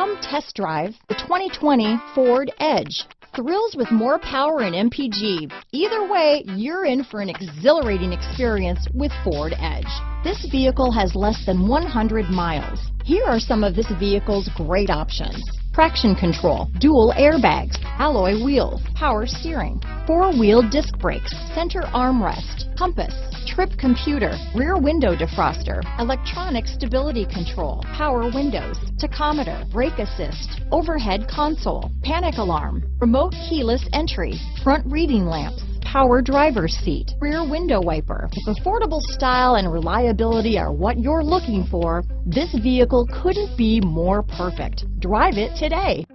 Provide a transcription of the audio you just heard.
Come test drive the 2020 Ford Edge. Thrills with more power and MPG. Either way, you're in for an exhilarating experience with Ford Edge. This vehicle has less than 100 miles. Here are some of this vehicle's great options: traction control, dual airbags, alloy wheels, power steering, four-wheel disc brakes, center armrest, compass, trip computer, rear window defroster, electronic stability control, power windows, tachometer, brake assist, overhead console, panic alarm, remote keyless entry, front reading lamps, power driver's seat, rear window wiper. If affordable style and reliability are what you're looking for, this vehicle couldn't be more perfect. Drive it today.